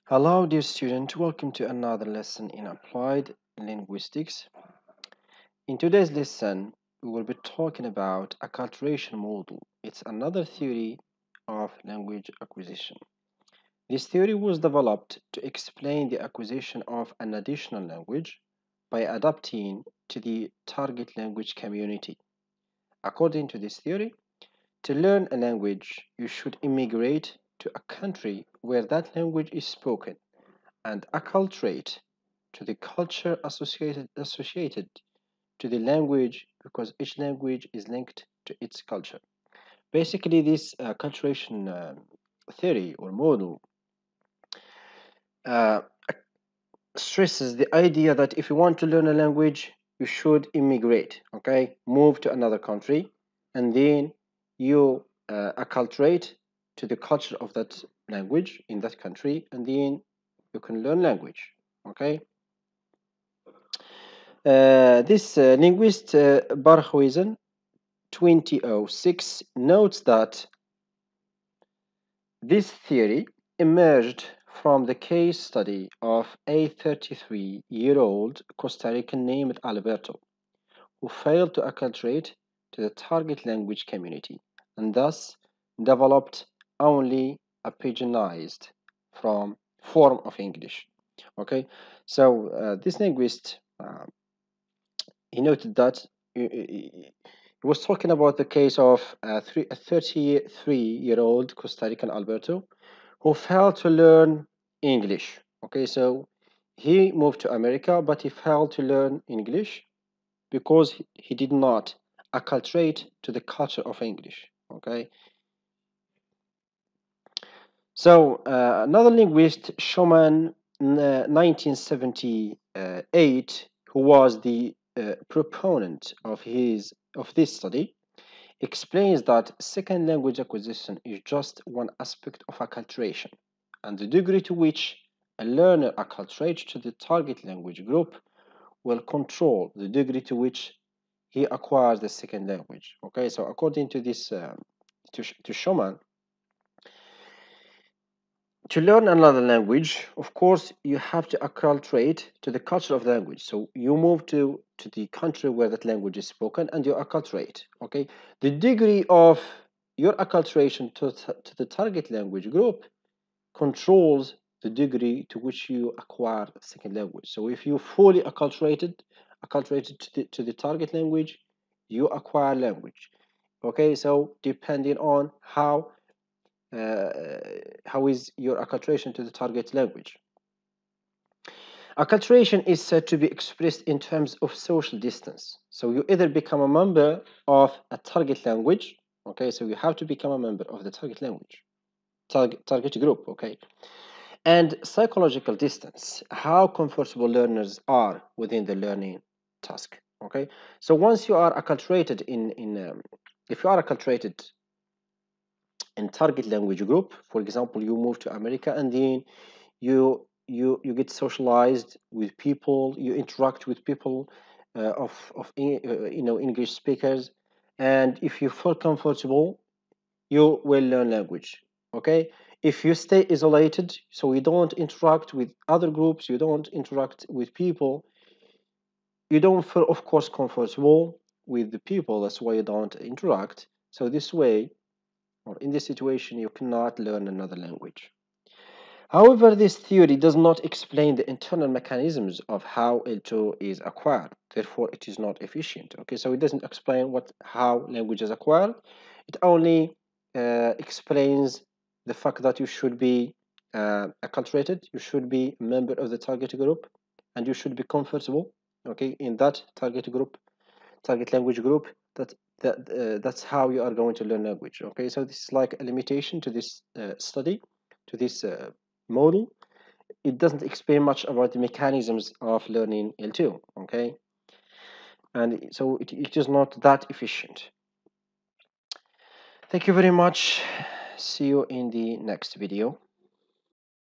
Hello, dear student. Welcome to another lesson in Applied Linguistics. In today's lesson, we will be talking about acculturation model. It's another theory of language acquisition. This theory was developed to explain the acquisition of an additional language by adapting to the target language community. According to this theory, to learn a language, you should immigrate to a country where that language is spoken and acculturate to the culture associated to the language because each language is linked to its culture. Basically, this acculturation theory or model uh, stresses the idea that if you want to learn a language, you should immigrate, okay? Move to another country, and then you acculturate to the culture of that language in that country, and then you can learn language, okay? This linguist Barhuizen 2006 notes that this theory emerged from the case study of a 33-year-old Costa Rican named Alberto, who failed to acculturate to the target language community and thus developed only a pidginized form of English. Okay, so this linguist he noted that he was talking about the case of a 33-year-old Costa Rican Alberto who failed to learn English. Okay, so he moved to America, but he failed to learn English because he did not acculturate to the culture of English. Okay, so another linguist, Schumann, 1978, who was the proponent of this study, explains that second language acquisition is just one aspect of acculturation, and the degree to which a learner acculturates to the target language group will control the degree to which he acquires the second language. Okay, so according to this, to Schumann, to learn another language, of course, you have to acculturate to the culture of the language. So you move to the country where that language is spoken and you acculturate. Okay, the degree of your acculturation to the target language group controls the degree to which you acquire the second language. So if you fully acculturated to the target language, you acquire language. Okay, so depending on how is your acculturation to the target language. Acculturation is said to be expressed in terms of social distance. So you either become a member of a target language, okay, so you have to become a member of the target language, target group, okay, and psychological distance, how comfortable learners are within the learning task, okay. So once you are acculturated if you are acculturated in target language group, for example, you move to America and then you get socialized with people, you interact with people of English speakers, and if you feel comfortable, you will learn language. Okay, if you stay isolated, so you don't interact with other groups, you don't interact with people, you don't feel, of course, comfortable with the people. That's why you don't interact. So this way, or in this situation, you cannot learn another language. However, this theory does not explain the internal mechanisms of how L2 is acquired. Therefore, it is not efficient. Okay, so it doesn't explain how language is acquired. It only explains the fact that you should be acculturated, you should be a member of the target group, and you should be comfortable, okay, in that target language group. That's how you are going to learn language. Okay, so this is like a limitation to this study, to this model. It doesn't explain much about the mechanisms of learning L2, okay, and so it is not that efficient. Thank you very much. See you in the next video.